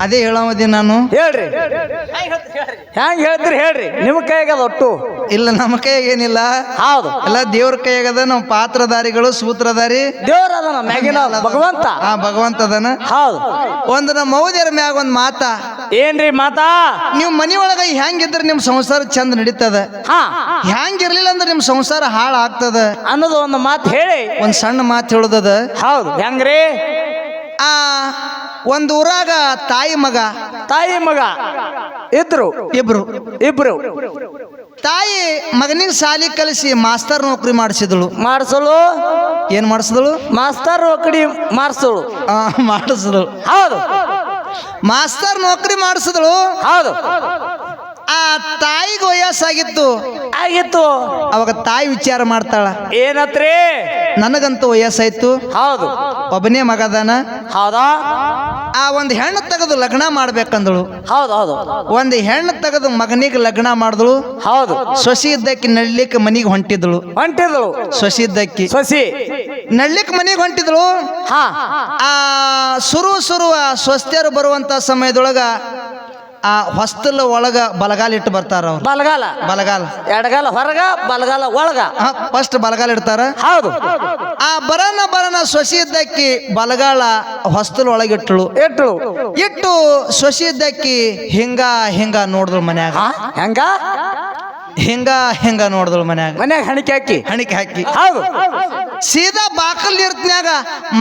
ಅದೇ ಹೇಳೋದಿ ನಾನು. ಹೇಳ್ರಿ ಹೆಂಗ್ ಹೇಳ್ತೀರಿ ಹೇಳ್ರಿ. ನಿಮ್ಮ ಕೈಯಾಗದ ಒಟ್ಟು ಇಲ್ಲ, ನಮ್ಮ ಕೈಯಾಗ ಏನಿಲ್ಲ. ಹೌದು, ಎಲ್ಲ ದೇವ್ರ ಕೈಯಾಗದ. ನಾವು ಪಾತ್ರಧಾರಿಗಳು, ಸೂತ್ರಧಾರಿ. ದೇವ್ರ ಅದನ ಮ್ಯಾಗಿನ ಭಗವಂತ. ಭಗವಂತ ಅದನ. ಹೌದು. ಒಂದು ನಮ್ಮ ಮೌದ್ಯರ ಮ್ಯಾಗ ಒಂದ್ ಮಾತ. ಏನ್ರಿ ಮಾತಾ? ನೀವು ಮನಿ ಒಳಗ ಹೆಂಗಿದ್ರೆ ನಿಮ್ ಸಂಸಾರ ಚಂದ ನಡೀತದ, ಹೆಂಗಿರ್ಲಿಲ್ಲ ಅಂದ್ರೆ ನಿಮ್ ಸಂಸಾರ ಹಾಳ ಆಗ್ತದ ಅನ್ನೋದು ಒಂದು ಮಾತು ಹೇಳಿ ಒಂದ್ ಸಣ್ಣ ಮಾತು ಹೇಳುದದ. ಹೌದು. ಹೆಂಗ್ರಿ? ಒಂದ್ ಊರಾಗ ತಾಯಿ ಮಗ ಇಬ್ರು. ತಾಯಿ ಮಗನಿಗೆ ಸಾಲಿ ಕಲಿಸಿ ಮಾಸ್ತರ್ ನೌಕರಿ ಮಾಡಿಸಿದಳು. ಏನ್ ಮಾಡಿಸಿದಳು? ಮಾಸ್ತರ್ ನೌಕರಿ ಮಾಡಿಸಿದಳು. ಹೌದು. ಮಾಸ್ತರ್ ನೌಕರಿ ಮಾಡಿಸಿದಳು. ಹೌದು. ಆ ತಾಯಿಗೆ ವಯಸ್ಸಾಗಿತ್ತು. ಅವಾಗ ತಾಯಿ ವಿಚಾರ ಮಾಡ್ತಾಳ, ಏನತ್ರಿ? ನನಗಂತೂ ವಯಸ್ಸಾಯ್ತು. ಹೌದು. ಒಬ್ಬನೇ ಮಗದಾನ. ಹೌದಾ? ಒಂದ್ ಹೆಣ್ಣು ತೆಗೆದು ಲಗ್ನ ಮಾಡ್ಬೇಕಂದಳು. ಹೌದು. ಒಂದ್ ಹೆಣ್ಣು ತೆಗೆದು ಮಗನಿಗೆ ಲಗ್ನ ಮಾಡಿದಳು. ಹೌದು. ಸೊಸಿ ಇದ್ದಕ್ಕಿ ನಡ್ಲಿಕ್ಕೆ ಮನಿಗೆ ಹೊಂಟಿದಳು. ಸೊಸಿ ಇದ್ದಕ್ಕಿ ನಡ್ಲಿಕ್ಕೆ ಮನಿಗೆ ಹೊಂಟಿದಳು. ಸುರು ಸ್ವಸ್ಥರು ಬರುವಂತ ಸಮಯದೊಳಗ ಹೊಸ್ತಲ ಒಳಗ ಬಲಗಾಲ ಇಟ್ಟು ಬರ್ತಾರ ಅವ್ರು. ಬಲಗಾಲ ಎಡಗಾಲ ಹೊರಗ, ಬಲಗಾಲ ಒಳಗ. ಫಸ್ಟ್ ಬಲಗಾಲ ಇಡ್ತಾರ. ಹೌದು. ಬರನ ಸೊಸಿ ಇದ್ದಕ್ಕಿ ಬಲಗಾಲ ಹೊಸ್ತಲ ಒಳಗಿಟ್ಟಳು. ಇಟ್ಟು ಸೊಸಿ ಇದ್ದಕ್ಕಿ ಹಿಂಗ ನೋಡಿದ್ಳು ಮನ್ಯಾಗ. ಹಿಂಗ ನೋಡಿದಳು ಮನ್ಯಾಗ ಹಣಿಕೆ ಹಾಕಿ. ಹೌದು. ಸೀದಾ ಬಾಕಲ್ ಇರ್ತನ್ಯಾಗ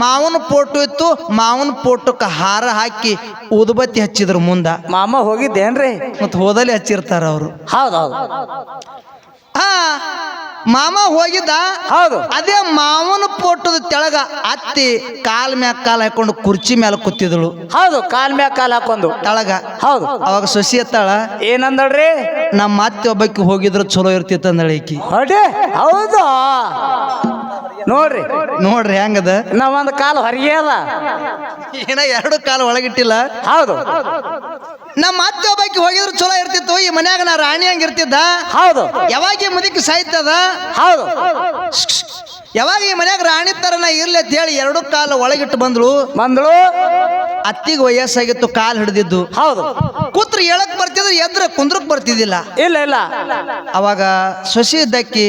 ಮಾವನ ಫೋಟೋ ಇತ್ತು. ಮಾವನ ಫೋಟೋಕ್ಕೆ ಹಾರ ಹಾಕಿ ಉದುಬತ್ತಿ ಹಚ್ಚಿದ್ರು ಮುಂದ. ಮಾಮ ಹೋಗಿದ್ದೇನ್ರಿ? ಮತ್ ಹೋದಲ್ಲಿ ಹಚ್ಚಿರ್ತಾರ ಅವರು. ಹೌದೌದು. ಮಾಮ ಹೋಗಿದ್ದ. ಹೌದು. ಅದೇ ಮಾವನ ಫೋಟೋದ ತೆಳಗ ಅತ್ತಿ ಕಾಲ್ ಮ್ಯಾಗ ಕಾಲ್ ಹಾಕೊಂಡು ಕುರ್ಚಿ ಮ್ಯಾಲ ಕೂತಿದಳು. ಹೌದು. ಕಾಲ್ ಮ್ಯಾಗ ಕಾಲ್ ಹಾಕೊಂಡು ತೆಳಗ. ಹೌದು. ಅವಾಗ ಸೊಸಿ ಎತ್ತಾಳ, ಏನಂದಳ್ರಿ? ನಮ್ಮ ಅತ್ತೆ ಒಬ್ಬಕ್ಕೆ ಹೋಗಿದ್ರು ಚಲೋ ಇರ್ತಿತ್ತು ಅಂದಳಕಿ. ಹೌದು. ನೋಡ್ರಿ ಹೆಂಗದ. ನಾವೊಂದು ಕಾಲು ಹೊರಗೆ ಅದ, ಏನ ಎರಡು ಕಾಲು ಒಳಗಿಟ್ಟಿಲ್ಲ. ಹೌದು. ನಮ್ಮ ಅತ್ತೆ ಒಬ್ಬಕ್ಕೆ ಹೋಗಿದ್ರು ಚಲೋ ಇರ್ತಿತ್ತು. ಈ ಮನ್ಯಾಗ ನಾ ರಾಣಿ ಹಂಗ ಇರ್ತಿದ್ದ. ಹೌದು. ಯಾವಾಗ ಈ ಮುದಿಕ್ ಸಾಯ್ತದ. ಹೌದು. ಯಾವಾಗ ಈ ಮನ್ಯಾಗ ರಾಣಿ ತರ ನಾ ಇರ್ಲಿ ಅಂತ ಹೇಳಿ ಎರಡು ಕಾಲು ಒಳಗಿಟ್ಟು ಬಂದ್ಳು. ಅತ್ತಿಗೆ ವಯಸ್ಸಾಗಿತ್ತು, ಕಾಲು ಹಿಡಿದಿದ್ದು. ಹೌದು. ಕೂತ್ರ ಹೇಳಕ್ ಬರ್ತಿದ್ರು, ಎದ್ರ ಕುಂದ್ರಕ್ ಬರ್ತಿದ್ದಿಲ್ಲ. ಇಲ್ಲ. ಅವಾಗ ಸೊಸಿ ಇದ್ದಕ್ಕಿ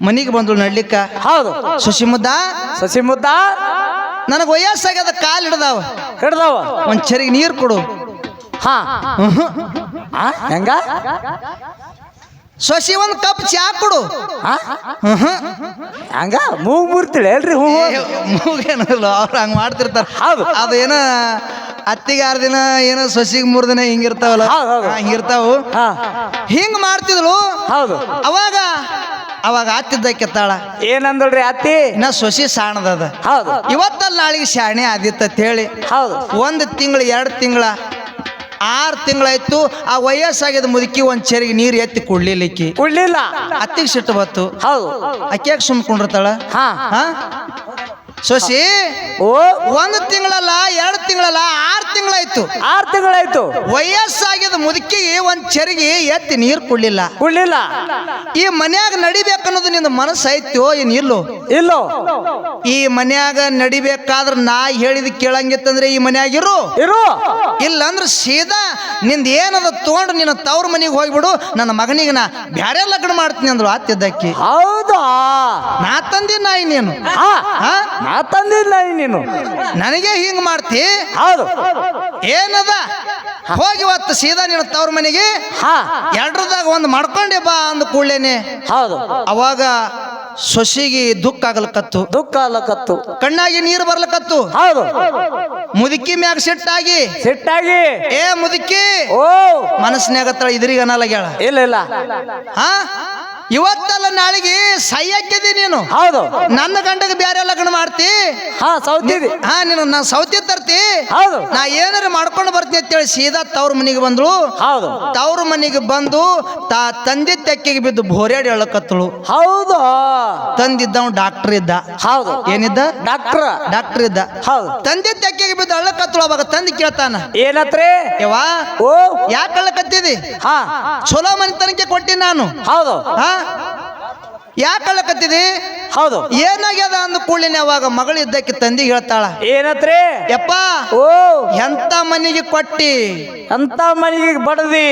ಮನಿಗೆ ಬಂದ್ಳು ನಡ್ಲಿಕ್ಕ. ಹೌದು. ಸೊಸಿ ಮುದ್ದ ನನಗೆ ವಯಸ್ಸಾಗ್ಯದ, ಕಾಲು ಹಿಡ್ದಾವ. ಒಂದ್ ಚರಿಗೆ ನೀರು ಕೊಡು. ಹೆಂಗ? ಸೊಸಿ ಒಂದ್ ಕಪ್ ಚಾ ಕೊಡು. ಹಂಗ ಮೂಗ್ ಮುರ್ತಿಳಿ ಅಲ್ರಿ? ಮೂಗೇನಲ್ಲ, ಅವ್ರು ಹಂಗ ಮಾಡ್ತಿರ್ತಾರ. ಹೌದು. ಅದು ಏನ ಅತ್ತಿಗೆ 6 ದಿನ, ಏನೋ ಸೊಸಿಗೆ 3 ದಿನ ಹಿಂಗಿರ್ತಾವಲ್ಲ, ಹಿಂಗಿರ್ತಾವು. ಹಿಂಗ್ ಮಾಡ್ತಿದ್ಳು. ಹೌದು. ಅವಾಗ ಅತ್ತಿದ್ದಕ್ಕೆ ತಾಳ. ಏನಂದಳ್ರಿ ಅತ್ತಿ? ಇನ್ನ ಸೊಸಿ ಸಾಣದ. ಹೌದು. ಇವತ್ತಲ್ಲ ನಾಳೆಗೆ ಶಾಣೆ ಆದಿತ್ತ ಹೇಳಿ. ಹೌದು. 1 ತಿಂಗಳು 2 ತಿಂಗಳ 6 ತಿಂಗಳಾಯ್ತು. ಆ ವಯಸ್ಸಾಗ್ಯದ ಮುದುಕಿ ಒಂದ್ ಚರಿಗೆ ನೀರು ಎತ್ತಿ ಕೊಡ್ಲಿಲ್ಲ. ಅತ್ತಿಗೆ ಸಿಟ್ಟು ಬತ್ತು. ಹೌದು. ಅಕ್ಕಿಯಾಗ ಸುಮ್ಕೊಂಡಿರ್ತಾಳ. ಸೊಸಿ 1 ತಿಂಗಳಲ್ಲ 2 ತಿಂಗಳಲ್ಲ 6 ತಿಂಗಳಾಯ್ತು. ವಯಸ್ಸಾಗಿದ ಮುದುಕಿಗೆ ಒಂದ್ ಚರಿಗೆ ಎತ್ತಿ ನೀರು ಕೊಡ್ಲಿಲ್ಲ. ಈ ಮನ್ಯಾಗ ನಡಿಬೇಕನ್ನೋದು ನಿಂದ ಮನಸ್ಸು ಐತ್ಯೋ ಏನ್ ಇಲ್ಲೋ? ಈ ಮನ್ಯಾಗ ನಡಿಬೇಕಾದ್ರ ನಾ ಹೇಳಿದ ಕೇಳಂಗಿತ್ತಂದ್ರೆ ಈ ಮನ್ಯಾಗ ಇರು. ಇಲ್ಲ ಅಂದ್ರೆ ಸೀದಾ ನಿಂದ ಏನದ ತಗೊಂಡು ನಿನ್ನ ತವ್ರ ಮನೆಗೆ ಹೋಗ್ಬಿಡು. ನನ್ನ ಮಗನಿಗೆ ನಾ ಬ್ಯಾರೆ ಲಗ್ನ ಮಾಡ್ತೀನಿ ಅಂದ್ರು ಅತ್ತಿದ್ದಕ್ಕಿ. ಹೌದಾ? ನಾ ತಂದಿನ ನೀನು ನೀನು ನನಗೆ ಹಿಂಗ್ ಮಾಡ್ತಿ? ಹೌದು. ಏನದ? ಹೋಗಿ ಇವತ್ತು ಸೀದಾ ನಿನ್ನ ತವ್ರ ಮನೆಗೆ. ಎರಡರದಾಗ ಒಂದು ಮಾಡ್ಕೊಂಡೆ ಬಾ ಅಂದ ಕೂಡ್ಲೇನೆ. ಹೌದು. ಅವಾಗ ಸೊಸಿಗೆ ದುಃಖ ಆಗ್ಲಕತ್ತು. ಕಣ್ಣಾಗಿ ನೀರು ಬರ್ಲಕತ್ತು. ಹೌದು. ಮುದುಕಿ ಮ್ಯಾಗ ಸಿಟ್ಟಾಗಿ ಏ ಮುದುಕಿ ಮನಸ್ಸಿನಾಗತ್ತಳ, ಇದ್ರಿಗೆ ಅನ್ನಲಾಗ್ಯಾಳ. ಇಲ್ಲ. ಇವತ್ತಲ್ಲ ನಾಳೆಗೆ ಸೈಯಕ್ಕಿದಿ ನೀನು. ಹೌದು. ನನ್ನ ಗಂಡಗೆ ಬ್ಯಾರೆ ಲಗ್ನ ಮಾಡ್ತಿ. ನೀನು ನಾ ಸೌತಿ ತರ್ತಿ. ಹೌದು. ನಾ ಏನಾರ ಮಾಡ್ಕೊಂಡು ಬರ್ತೀನಿ ಅಂತೇಳಿ ಸೀದಾ ತವ್ರ ಮನೆಗೆ ಬಂದ್ಳು. ಹೌದು. ತವ್ರ ಮನೆಗೆ ಬಂದು ತಂದೆ ತೆಕ್ಕೆಗೆ ಬಿದ್ದು ಬೋರ್ಯಾಡಿ ಹೇಳಕತ್ತಳು. ಹೌದು. ತಂದಿದ್ದವ್ ಡಾಕ್ಟರ್ ಇದ್ದ. ಹೌದು. ಏನಿದ್ದ? ಡಾಕ್ಟರ್ ಇದ್ದ. ಹೌದು. ತಂದೆ ತೆಕ್ಕೆಗೆ ಬಿದ್ದು ಅಳ್ಳಕತ್ತಳು. ಅವಾಗ ತಂದೆ ಕೇಳ್ತಾನ, ಏನತ್ರಿ ಯವಾ ಯಾಕೆ ಅಳ್ಳಕತ್ತಿದಿ? ಚಲೋ ಮನೆತನಕ್ಕೆ ಕೊಟ್ಟಿ ನಾನು. ಹೌದು. ಯಾಕೆ ಅಳಕತ್ತಿದಿ? ಹೌದು. ಏನಾಗ್ಯದ ಅಂದ ಕೂಡಲಿನ ಅವಾಗ ಮಗಳು ಇದ್ದಕ್ಕೆ ತಂದಿ ಹೇಳ್ತಾಳ, ಏನತ್ರಿ? ಯಪ್ಪ ಓ ಎಂತ ಮನೆಗೆ ಕೊಟ್ಟಿ? ಅಂತ ಮನೆಗೆ ಬಡದಿ.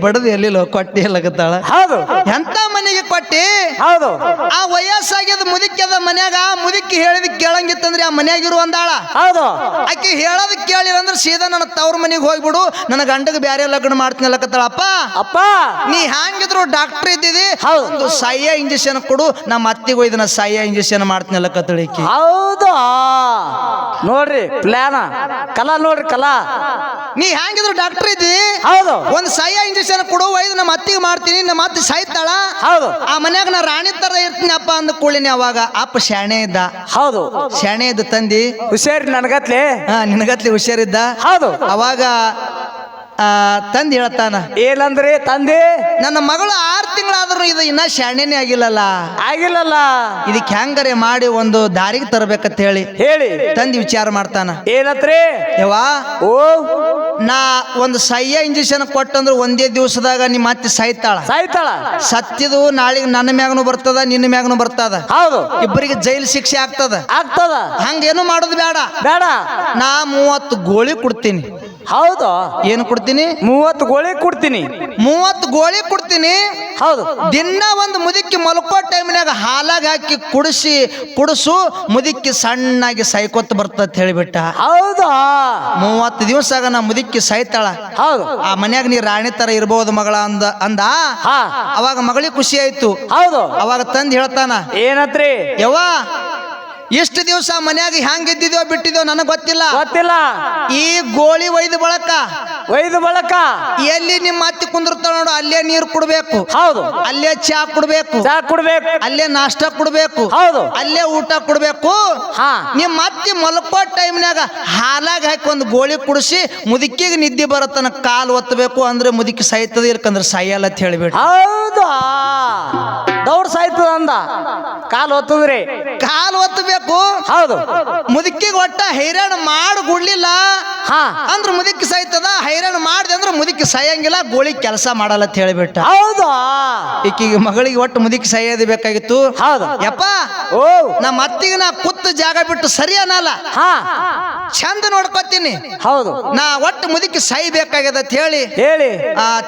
ಬಡದಿ ಎಲ್ಲಿಲ್ಲ, ಕೊಟ್ಟಿ ಎಲ್ಲಕತ್ತಾಳ. ಹೌದು. ಎಂತ ಮನೆಗೆ ಕೊಟ್ಟಿ? ಹೌದು. ಆ ವಯಸ್ಸಾಗ್ಯದ ಮುದುಕ್ಯದ ಮನ್ಯಾಗ ಮುದುಕಿ ಹೇಳಿದ ಕೇಳಂಗಿತ್ತಂದ್ರೆ ಆ ಮನ್ಯಾಗಿರು ಅಂದಾಳ. ಹೌದು. ಆಕಿ ಹೇಳೋದ್ ಕೇಳಿಲ್ಲ ಅಂದ್ರೆ ಸೀದಾ ನನ್ನ ತವ್ರ ಮನೆಗೆ ಹೋಗ್ಬಿಡು, ನನ್ನ ಗಂಡಗೆ ಬ್ಯಾರೆ ಲಗ್ನ ಮಾಡ್ತೀನಿ ಅಲ್ಲಕತ್ತಾಳ. ಅಪ್ಪ ನೀ ಹ್ಯಾಂಗಿದ್ರು ಡಾಕ್ಟರ್ ಇದ್ದಿದಿ, ಹೌದು. ಒಂದು ಸಹ್ಯ ಇಂಜೆಕ್ಷನ್ ಕೊಡು, ನಮ್ಮ ಅತ್ತಿಗೆ ಒಯ್ದನ ಸಹ್ಯ ಇಂಜೆಕ್ಷನ್ ಮಾಡ್ತೀನಿ ಅಲ್ಲಕತ್ತಳ ಈಕಿ. ಹೌದು. ನೋಡ್ರಿ ಪ್ಲಾನ ಕಲಾ, ನೋಡ್ರಿ ಕಲಾ. ನೀ ಹ್ಯಾಂಗಿದ್ರು ಡಾಕ್ಟರ್ ಇದ್ದಿ, ಹೌದು. ಒಂದ್ ಸಹ್ಯ ಇಂಜೆಕ್ಷನ್ ಕೊಡು, ಒಯ್ದು ನಮ್ಮ ಅತ್ತಿಗೆ ಮಾಡ್ತೀನಿ, ನಮ್ಮ ಅತ್ತಿ ಸಾಯ್ತಾಳ. ಹೌದು. ಆ ಮನ್ಯಾಗ ನಾ ರಾಣಿ ತರ ಇರ್ತೀನಿ ಅಪ್ಪ ಅಂದ ಕೂಳಿನಿ. ಅವಾಗ ಅಪ್ಪ ಶಾಣೆ ಇದ್ದ. ಹೌದು. ಶಾಣೆ ಇದ್ದ ತಂದಿ ಹುಷಾರಿ ನನಗತ್ಲೆ. ನಿನಗತ್ಲಿ ಹುಷಾರಿದ್ದ. ಹೌದು. ಅವಾಗ ತಂದಿ ಹೇಳ್ತಾನ, ಏನಂದ್ರಿ ತಂದೆ? ನನ್ನ ಮಗಳು 6 ತಿಂಗಳಾದ್ರೂ ಇದು ಇನ್ನ ಶಾಣೆನೇ ಆಗಿಲ್ಲಲ್ಲ, ಆಗಿಲ್ಲಲ್ಲ, ಇದಕ್ಕೆ ಹೆಂಗರೆ ಮಾಡಿ ಒಂದು ದಾರಿಗೆ ತರಬೇಕಂತ ಹೇಳಿ ತಂದಿ ವಿಚಾರ ಮಾಡ್ತಾನ. ಏನತ್ರಿ? ಯವ್ವಾ, ಓ ನಾ ಒಂದು ಸಹ್ಯ ಇಂಜೆಕ್ಷನ್ ಕೊಟ್ಟಂದ್ರೆ ಒಂದೇ ದಿವಸದಾಗ ನಿಮ್ಮ ಅತ್ತಿ ಸಾಯ್ತಾಳ. ಸತ್ತಿದು ನಾಳೆಗೆ ನನ್ನ ಮ್ಯಾಗನು ಬರ್ತದ, ನಿನ್ನ ಮ್ಯಾಗನು ಬರ್ತದ. ಹೌದು. ಇಬ್ಬರಿಗೆ ಜೈಲು ಶಿಕ್ಷೆ ಆಗ್ತದ. ಹಂಗೇನು ಮಾಡೋದು ಬೇಡ. ನಾ 30 ಗೋಳಿ ಕೊಡ್ತೀನಿ. ಹೌದು. ಏನು ಕೊಡ್ತೀನಿ? 30 ಗೋಳಿ ಕೊಡ್ತೀನಿ. 30 ಗೋಳಿ ಕೊಡ್ತೀನಿ. ಹೌದು. ದಿನ ಒಂದು ಮುದುಕಿ ಮಲ್ಕೋ ಟೈಮ್ನಾಗ ಹಾಲಾಗ ಹಾಕಿ ಕುಡಿಸು, ಮುದುಕಿ ಸಣ್ಣಾಗಿ ಸೈಕೊತ್ ಬರ್ತದ ಹೇಳಿಬಿಟ್ಟ. ಹೌದು. 30 ದಿವಸ ನಾ ಮುದುಕಿ ಸಾಯ್ತಾಳ. ಹೌದು. ಆ ಮನ್ಯಾಗ ನೀ ರಾಣಿ ತರ ಇರ್ಬೋದು ಮಗಳ ಅಂದ. ಅವಾಗ ಮಗಳಿಗೆ ಖುಷಿ ಆಯ್ತು. ಹೌದು. ಅವಾಗ ತಂದ್ ಹೇಳ್ತಾನ, ಏನತ್ರಿ? ಯವ್ವಾ, ಎಷ್ಟು ದಿವಸ ಮನ್ಯಾಗ ಹ್ಯಾಂಗ ಇದ್ದಿದ್ಯೋ ಬಿಟ್ಟಿದ್ಯೋ ನನಗ್ ಗೊತ್ತಿಲ್ಲ. ಈ ಗೋಳಿ ಒಯ್ದು ಬಳಕ ಎಲ್ಲಿ ನಿಮ್ಮ ಅತ್ತಿ ಕುಂದಿರ್ತಾಳ ನೋಡು, ಅಲ್ಲೇ ನೀರು ಕುಡ್ಬೇಕು. ಹೌದು. ಅಲ್ಲೇ ಚಾ ಕುಡ್ಬೇಕು, ಅಲ್ಲೇ ನಾಷ್ಟ ಕುಡ್ಬೇಕು. ಹೌದು. ಅಲ್ಲೇ ಊಟ ಕುಡ್ಬೇಕು. ನಿಮ್ಮ ಅತ್ತಿ ಮಲ್ಕೋ ಟೈಮ್ನಾಗ ಹಾಲಾಗ ಹಾಕಿ ಒಂದು ಗೋಳಿ ಕುಡಿಸಿ ಮುದುಕಿಗೆ ನಿದ್ದೆ ಬರತ್ತನ ಕಾಲು ಒತ್ತಬೇಕು. ಅಂದ್ರೆ ಮುದುಕಿ ಸಾಯ್ತದ, ಇಲ್ಕಂದ್ರೆ ಸಾಯಲ್ಲ ಅಂತ ಹೇಳಿಬಿಟ್ಟು. ಹೌದು. ದೌಡ್ ಸಾಯ್ತದ ಅಂದ. ಕಾಲು ಒತ್ತದ್ರಿ, ಕಾಲು ಒತ್ತಬೇಕು. ಹೌದು. ಮುದುಕಿಗೆ ಒಟ್ಟ ಹೈರಾಣ ಮಾಡಿ ಗುಡ್ಲಿಲ್ಲ ಅಂದ್ರ ಮುದುಕಿ ಸಾಯ್ತದ. ಹೈರಾಣ ಮಾಡಿದೆ ಅಂದ್ರೆ ಮುದುಕಿ ಸಾಯಂಗಿಲ್ಲ, ಗೋಳಿ ಕೆಲಸ ಮಾಡಲ್ಲ ಅಂತ ಹೇಳಿಬಿಟ್ಟ. ಹೌದು. ಈಕಿಗೆ ಮಗಳಿಗೆ ಒಟ್ಟು ಮುದುಕಿ ಸಾಯೋದು ಬೇಕಾಗಿತ್ತು. ಹೌದು. ಯಪ್ಪ, ಓ ನಮ್ಮ ಅತ್ತಿಗೆ ನಾ ಕೂತು ಜಾಗ ಬಿಟ್ಟು ಸರಿ ಅನ್ನಲ್ಲ, ಚಂದ ನೋಡ್ಕೊತೀನಿ. ಹೌದು. ನಾ ಒಟ್ಟು ಮುದುಕಿ ಸಾಯ್ಬೇಕಾಗ್ಯದ ಅಂತ ಹೇಳಿ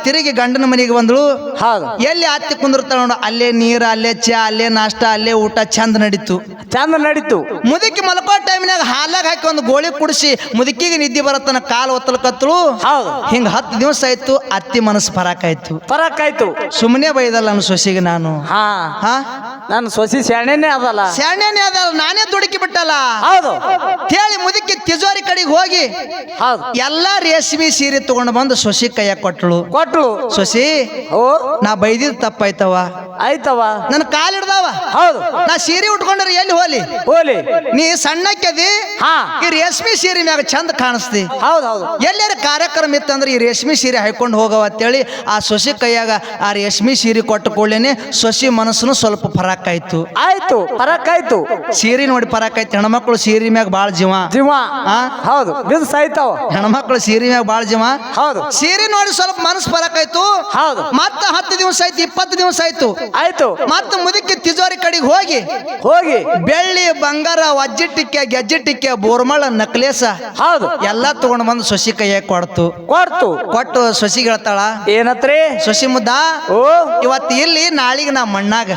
ತಿರುಗಿ ಗಂಡನ ಮನೆಗೆ ಬಂದಳು. ಹೌದು. ಎಲ್ಲಿ ಅತ್ತಿ ಕುಂದಿರ್ತಾಳ ನೋಡು, ಅಲ್ಲೇ ನೀರು, ಅಲ್ಲೇ ಚಾ, ಅಲ್ಲೇ ನಾಷ್ಟ, ಅಲ್ಲೇ ಊಟ ಚಂದ ನಡೀತು. ಮುದುಕಿ ಮಲ್ಕೋ ಟೈಮ್ನಾಗ ಹಾಲಾಗ ಹಾಕಿ ಒಂದು ಗೋಳಿ ಕುಡಿಸಿ ಮುದುಕಿಗೆ ನಿದ್ದೆ ಬರತ್ತನ ಕಾಲು ಒತ್ತಲಕತ್ತಳು. ಹಿಂಗ 10 ದಿವಸ ಆಯ್ತು. ಅತ್ತಿ ಮನಸ್ಸು ಪರಾಕಾಯ್ತು. ಸುಮ್ಮನೆ ಬೈದಲ್ಲ ನನ್ನ ಸೊಸಿಗೆ ನಾನು. ನನ್ನ ಸೊಸಿ ಶಾಣೆನೇ ಅದಲ್ಲ, ನಾನೇ ದುಡುಕಿ ಬಿಟ್ಟಲ್ಲ. ಹೌದು. ಹೇಳಿ ಮುದುಕಿ ತಿಜೋರಿ ಕಡೆಗೆ ಹೋಗಿ ಎಲ್ಲಾ ರೇಷ್ಮೆ ಸೀರೆ ತಗೊಂಡು ಬಂದು ಸೊಸಿ ಕೈಯಾಗ ಕೊಟ್ಟಳು. ಸೊಸಿ, ಓ ನಾ ಬೈದಿದ್ ತಪ್ಪಾಯ್ತವ, ನನ್ನ ಕಾಲ್ ಹಿಡ್ದಾವ. ಹೌದು. ನಾ ಸೀರೆ ಉಟ್ಕೊಂಡ್ರೆ ಎಲ್ಲಿ ಹೋಲಿ, ನೀ ಸಣ್ಣಕ್ಕದಿ, ಈ ರೇಷ್ಮೆ ಸೀರೆ ಮ್ಯಾಗ ಚಂದ ಕಾಣಿಸ್ತಿ. ಎಲ್ಲಾರ ಕಾರ್ಯಕ್ರಮ ಇತ್ತಂದ್ರೆ ಈ ರೇಷ್ಮೆ ಸೀರೆ ಹಾಕೊಂಡು ಹೋಗವ ಅಂತೇಳಿ ಆ ಸೊಸಿ ಕೈಯಾಗ ಆ ರೇಷ್ಮೆ ಸೀರೆ ಕೊಟ್ಟ ಕೂಡಲೇನೆ ಸೊಸಿ ಮನಸ್ಸನ್ನು ಸ್ವಲ್ಪ ಫರಕಾಯ್ತು. ಸೀರೆ ನೋಡಿ ಫರಕಾಯ್ತು. ಹೆಣ್ಮಕ್ಳು ಸೀರೆ ಮ್ಯಾಗ ಬಾಳ ಜೀವ. ಹೌದು. ಹೆಣ್ಮಕ್ಳು ಸೀರೆ ಮ್ಯಾಗ ಬಾಳ ಜೀವ. ಹೌದು. ಸೀರೆ ನೋಡಿ ಸ್ವಲ್ಪ ಮನಸ್ಸು ಫರಕಾಯ್ತು. ಹೌದು. ಮತ್ತ 10 ದಿವಸ ಆಯ್ತು, 20 ದಿವಸ ಆಯ್ತು. ಮತ್ತ ಮುದುಕಿ ತಿಜೋರಿ ಕಡೆಗೆ ಹೋಗಿ ಬೆಳ್ಳಿ, ಬಂಗಾರ, ವಜ್ಜಿಟ್ಟಿಕ್ಕೆ, ಗೆಜ್ಜಿಟ್ಟಿಕ್ಕೆ, ಬೋರ್ಮಳ, ನಕ್ಲೇಸ, ಹೌದು, ಎಲ್ಲಾ ತಗೊಂಡು ಬಂದು ಸೊಸಿ ಕೈಯಾಗ ಕೊಟ್ಟು ಸೊಸಿಗೆ ಹೇಳ್ತಾಳ, ಏನತ್ರಿ? ಸೊಸಿ ಮುದ್ದ, ಇವತ್ತು ಇಲ್ಲಿ, ನಾಳಿಗೆ ನಾ ಮಣ್ಣಾಗ,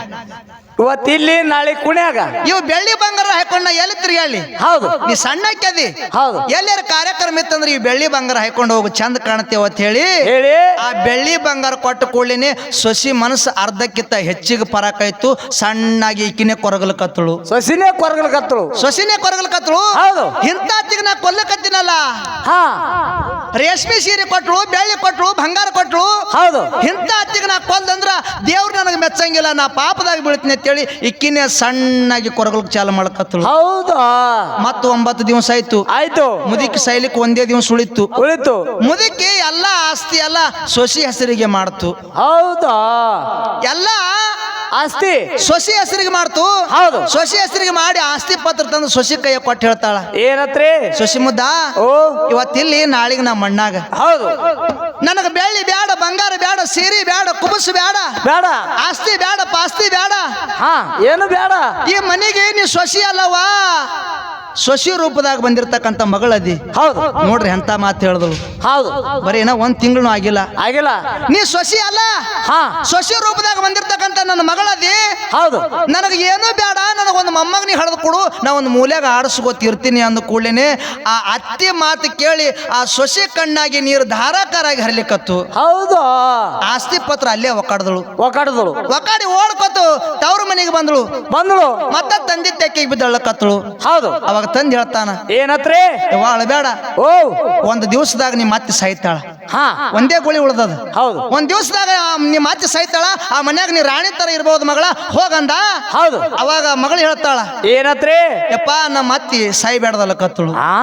ಇವತ್ತಿಲ್ಲಿ ನಾಳೆ ಕುಣ್ಯಾಗ. ಇವ್ ಬೆಳ್ಳಿ ಬಂಗಾರ ಹಾಕೊಂಡ ಎಲ್ಲಿ ತಿರ್ಗಾಳಿ. ಹೌದು. ನೀ ಸಣ್ಣಕ್ಕದಿ. ಹೌದು. ಎಲ್ಲಾರ ಕಾರ್ಯಕ್ರಮ ಇತ್ತಂದ್ರೆ ಈ ಬೆಳ್ಳಿ ಬಂಗಾರ ಹಾಕೊಂಡು ಹೋಗಿ ಚಂದ ಕಾಣತೇವ ಅಂತ ಹೇಳಿ ಆ ಬೆಳ್ಳಿ ಬಂಗಾರ ಕೊಟ್ಟ ಕೂಡಲೇನೆ ಸೊಸಿ ಮನಸ್ಸು ಅರ್ಧಕ್ಕಿಂತ ಹೆಚ್ಚಿಗೆ ಪರಾಕಾಯ್ತು. ಸಣ್ಣಾಗಿ ಈಕಿನೇ ಕೊರಗಲ್ಕತ್ತಳು. ಸೊಸಿನೇ ಕೊರಗಲ್ಕತ್ತಳು. ಹೌದು. ಇಂತಿಗೆ ನಾ ಕೊಲ್ಲಕತ್ತಿನಲ್ಲ. ರೇಷ್ಮೆ ಸೀರೆ ಕೊಟ್ಳು, ಬೆಳ್ಳಿ ಕೊಟ್ಳು, ಬಂಗಾರ ಕೊಟ್ಳು. ಹೌದು. ಇಂತಿಗೆ ನಾ ಕೊಲ್ಲಂದ್ರ ದೇವ್ರು ನನಗೆ ಮೆಚ್ಚಂಗಿಲ್ಲ, ನಾ ಪಾಪದಾಗ ಬೀಳ್ತೀನಿ ಅಂತೇಳಿ ಇಕ್ಕಿನೇ ಸಣ್ಣಾಗಿ ಕೊರಗಲ್ಕ್ ಚಾಲು ಮಾಡಕತ್ತಳು. ಹೌದು. ಮತ್ತ 9 ದಿವಸ ಆಯ್ತು. ಮುದುಕಿ ಸಾಯ್ಲಿಕ್ಕೆ ಒಂದೇ ದಿವಸ ಉಳಿತು. ಮುದುಕಿ ಎಲ್ಲಾ ಆಸ್ತಿ ಎಲ್ಲ ಸೊಸಿ ಹೆಸರಿಗೆ ಮಾಡ್ತು. ಹೌದಾ. ಎಲ್ಲ ಆಸ್ತಿ ಸೊಸಿ ಹೆಸರಿಗೆ ಮಾಡ್ತು. ಹೌದು. ಸೊಸಿ ಹೆಸರಿಗೆ ಮಾಡಿ ಆಸ್ತಿ ಪತ್ರ ತಂದು ಸೊಸಿ ಕೈಯ ಕೊಟ್ಟು ಹೇಳ್ತಾಳ, ಏನತ್ರಿ ಸೊಸಿ ಮುದ್ದ ಓ ಇವತ್ತಿಲ್ಲಿ ನಾಳಿಗೆ ನಮ್ಮ ಮಣ್ಣಾಗ ಹೌದು ನನಗ ಬೆಳ್ಳಿ ಬ್ಯಾಡ, ಬಂಗಾರ ಬ್ಯಾಡ, ಸೀರೆ ಬ್ಯಾಡ, ಕುಬಸ್ ಬ್ಯಾಡ, ಬೇಡ ಆಸ್ತಿ ಬ್ಯಾಡ, ಪಾಸ್ತಿ ಬ್ಯಾಡ, ಹಾ ಏನು ಬೇಡ. ಈ ಮನೆಗೆ ನೀ ಸೊಸಿ ಅಲ್ಲವಾ, ಸೊಸಿ ರೂಪದಾಗ ಬಂದಿರತಕ್ಕಂತ ಮಗಳದಿ. ಹೌದು ನೋಡ್ರಿ ಎಂತ ಮಾತು ಹೇಳಿದಳು. ಹೌದು ಬರೀ ಏನೋ ಒಂದ್ ತಿಂಗಳು ಆಗಿಲ್ಲ, ಆಗಿಲ್ಲ. ನೀ ಸೊಸಿ ಅಲ್ಲ, ಹಾ ಸೊಸಿ ರೂಪದಾಗ ಬಂದಿರತಕ್ಕಂತ ನನ್ನ ಮಗಳದಿ. ಹೌದು ನನಗೆ ಏನೂ ಬೇಡ, ನನಗೊಂದು ಮೊಮ್ಮಗನಿ ಹಡ್ದು ಕೊಡು, ನಾ ಒಂದು ಮೂಲೆಗ ಆಡಿಸ್ಕೋತಿರ್ತೀನಿ ಅಂದ ಕೂಡಲೇನೆ ಆ ಅತ್ತಿ ಮಾತು ಕೇಳಿ ಆ ಸೊಸಿ ಕಣ್ಣಾಗಿ ನೀರು ಧಾರಾಕಾರಾಗಿ ಹರಿಲಿಕ್ಕತ್ತು. ಹೌದು ಆಸ್ತಿ ಪತ್ರ ಅಲ್ಲೇ ಒಕ್ಕಾಡ್ದಳು. ಒಕಾಡದಳು ಒಕ್ಕಾಡಿ ಓಡ್ಕೊತು ತವ್ರ ಮನೆಗೆ ಬಂದಳು. ಬಂದಳು ಮತ್ತ ತಂದಿ ತೆಕ್ಕಿಗೆ ಬಿದ್ದಳ್ಳಕತ್ತಳು. ಹೌದು ಅವಾಗ ತಂದು ಹೇಳ್ತಾನ, ಏನತ್ರಿ ಅಳಬೇಡ, ಓ ಒಂದು ದಿವಸದಾಗ ನಿಮ್ಮ ಅತ್ತಿ ಸಾಯ್ತಾಳ, ಹಾ ಒಂದೇ ಗುಳಿ ಉಳ್ದದ. ಹೌದು ಒಂದ್ ದಿವಸದಾಗ ನಿಮ್ಮ ಅತ್ತಿ ಸಾಯ್ತಾಳ, ಆ ಮನ್ಯಾಗ ನೀ ರಾಣಿ ತರ ಇರ್ಬೋದು ಮಗಳ, ಹೋಗಂದ. ಹೌದು ಅವಾಗ ಮಗಳು ಹೇಳ್ತಾಳ, ಏನತ್ರಿ ಯಪ್ಪ ನಮ್ಮ ಅತ್ತಿ ಸಾಯ್ಬೇಡ್ದಲ್ಲ ಕತ್ತಳು. ಹಾ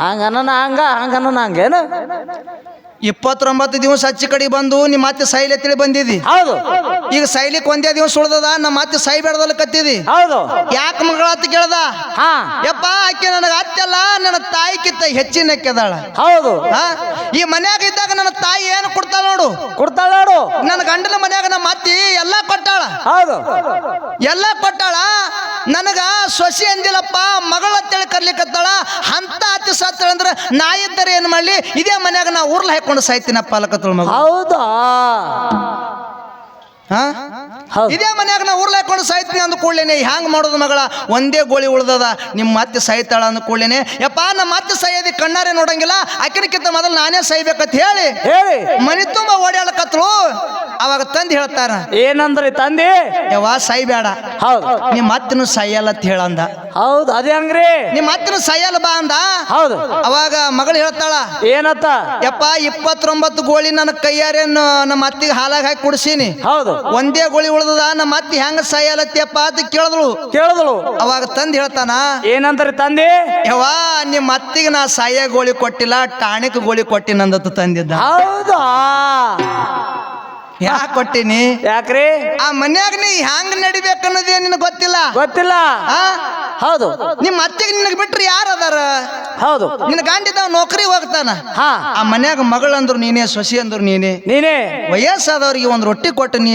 ಹಂಗನ ಹಂಗೇನು 29 ದಿವಸ ಹಚ್ಚಿ ಕಡೆ ಬಂದು ನಿಮ್ಮ ಅತ್ತಿ ಸಾಯ್ಲೆ ತಿಳಿ ಬಂದಿದಿ. ಹೌದು ಈಗ ಸಾಯ್ಲಿಕ್ಕೆ ಒಂದೇ ದಿವಸ ಉಳ್ದದ, ನಮ್ಮ ಅತ್ತಿ ಸಾಯ್ಬೇಡ್ದಲ್ಲ ಕತ್ತಿದಿ. ಹೌದು ಯಾಕೆ ಮಗಳ ಅಂತ ಕೇಳ್ದ. ಹಾ ಯಪ್ಪ ಆಕೆ ನನಗ ಅತ್ತೆಲ್ಲ ನನ್ನ ತಾಯಿಕಿಂತ ಹೆಚ್ಚಿನ ಕೆದಾಳ. ಹೌದು ಈ ಮನ್ಯಾಗ ಇದ್ದಾಗ ನನ್ನ ತಾಯಿ ಏನು ಕೊಡ್ತಾಳ ನೋಡು, ಕೊಡ್ತಾಳ ನೋಡು. ನನ್ನ ಗಂಡನ ಮನ್ಯಾಗ ನಮ್ಮ ಅತ್ತಿ ಎಲ್ಲಾ ಕೊಟ್ಟಾಳ, ಹೌದು ಎಲ್ಲಾ ಕೊಟ್ಟಾಳ. ನನಗ ಸೊಸಿ ಅಂದಿಲ್ಲಪ್ಪ, ಮಗಳ ಅಂತೇಳಿ ಕರ್ಲಿಕ್ಕತ್ತಾಳ. ಅಂತ ಅತ್ತಿ ಸತ್ತಳ ಅಂದ್ರೆ ನಾ ಇದ್ದರೆ ಏನ್ ಮಾಡ್ಲಿ, ಇದೇ ಮನ್ಯಾಗ ನಾ ಊರ್ಲ ಹಾಕೊಂಡು ಸಾಯ್ತೀನಪ್ಪ ಅಲ್ಲಕತ್ತಳ ಮಗ. ಹೌದಾ ಹೌದು ಇದೇ ಮನ್ಯಾಗ ನಾ ಊರ್ಲ ಹಾಕೊಂಡು ಸಾಯ್ತೀನಿ ಅಂದ ಕೂಡಲೇನೆ ಹ್ಯಾಂಗ ಮಾಡೋದು ಮಗಳ, ಒಂದೇ ಗೋಳಿ ಉಳ್ದದ, ನಿಮ್ಮ ಅತ್ತೆ ಸಾಯ್ತಾಳ ಅಂದ ಕೂಡಲೇನೆ ಯಪ್ಪ ನಮ್ಮ ಅತ್ತೆ ಸಾಯೋದಿ ಕಣ್ಣಾರೆ ನೋಡಂಗಿಲ್ಲ, ಆಕಿನಕ್ಕಿಂತ ಮೊದಲು ನಾನೇ ಸಾಯ್ಬೇಕಂತ ಹೇಳಿ ಹೇಳಿ ಮನಿ ತುಂಬ ಓಡಾಡಕತ್ಳು. ಅವಾಗ ತಂದು ಹೇಳ್ತಾರ, ಏನಂದ್ರಿ ತಂದೆ, ಯವ್ವ ಸಾಯ್ಬೇಡ, ಹೌದು ನಿಮ್ಮ ಅತ್ತನು ಸಾಯಲ್ಲ ಅಂತ ಹೇಳಂದ. ಹೌದು ಅದೇ ಹಂಗ್ರಿ, ನಿಮ್ಮ ಅತ್ತನು ಸಾಯಲ್ಲ ಬಾ ಅಂದ. ಹೌದು ಅವಾಗ ಮಗಳು ಹೇಳ್ತಾಳ, ಏನತ್ತ ಯಪ್ಪ 29 ಗೋಳಿ ನನ್ನ ಕೈಯಾರೆ ನಮ್ಮ ಅತ್ತಿಗೆ ಹಾಲಾಗ ಹಾಕಿ ಕುಡಿಸೀನಿ, ಹೌದು ಒಂದೇ ಗೋಳಿ ಉಳ್ದದ, ನಮ್ಮ ಅತ್ತಿ ಹೆಂಗ ಸಾಯಲತ್ತಿಯಪ್ಪ ಅಂತ ಕೇಳಿದಳು. ಅವಾಗ ತಂದ್ ಹೇಳ್ತಾನ, ಏನಂದ್ರಿ ತಂದೆ, ಯವ್ವ ನಿಮ್ಮ ಅತ್ತಿಗೆ ನಾ ಸಾಯ ಗೋಳಿ ಕೊಟ್ಟಿಲ್ಲ, ಟಾಣಿಕ್ ಗೋಳಿ ಕೊಟ್ಟಿನಂದತ್ತು ತಂದಿದ್ದ. ಹೌದಾ ಯಾಕೆ ಕೊಟ್ಟಿನಿ, ಯಾಕ್ರಿ ಆ ಮನ್ಯಾಗ ನೀ ಹ್ಯಾಂಗ ನಡಿಬೇಕನ್ನೋದೇ ನಿನಗೆ ಗೊತ್ತಿಲ್ಲ. ಗೊತ್ತಿಲ್ಲ. ಹೌದು ನಿಮ್ಮ ಅತ್ತಿಗೆ ನಿನಗೆ ಬಿಟ್ರಿ ಯಾರು ಅದಾರ, ಹೌದು ನಿನ್ನ ಗಂಡಿದ್ದಾವ ನೌಕರಿ ಹೋಗ್ತಾನ. ಹಾ ಆ ಮನ್ಯಾಗ ಮಗಳಂದ್ರು ನೀನೇ, ಸೊಸಿ ಅಂದ್ರು ನೀನೇ. ವಯಸ್ಸಾದವ್ರಿಗೆ ಒಂದು ರೊಟ್ಟಿ ಕೊಟ್ಟು ನೀ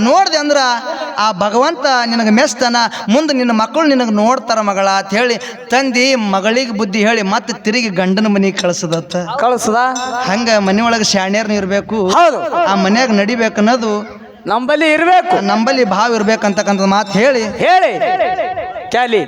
ನೋಡ್ದೆ ಅಂದ್ರ ಆ ಭಗವಂತ ನಿನಗೆ ಮೆಸ್ತಾನ, ಮುಂದೆ ನಿನ್ನ ಮಕ್ಕಳು ನಿನಗೆ ನೋಡ್ತಾರ ಮಗಳ ಅಂತ ಹೇಳಿ ತಂದಿ ಮಗಳಿಗೆ ಬುದ್ಧಿ ಹೇಳಿ ಮತ್ತೆ ತಿರುಗಿ ಗಂಡನ ಮನೆಗೆ ಕಳಿಸದ. ಹಂಗ ಮನೆ ಒಳಗೆ ಶಾಣ್ಯರ್ನ ಇರ್ಬೇಕು, ಹೌದು ಆ ಮನ್ಯಾಗ ನಡಿಬೇಕನ್ನೋದು ನಂಬಲ್ಲಿ ಇರ್ಬೇಕು, ನಂಬಲ್ಲಿ ಭಾವ ಇರ್ಬೇಕಂತಕ್ಕಂಥ ಮಾತು ಹೇಳಿ ಹೇಳಿ ಕ್ಯಾಲಿ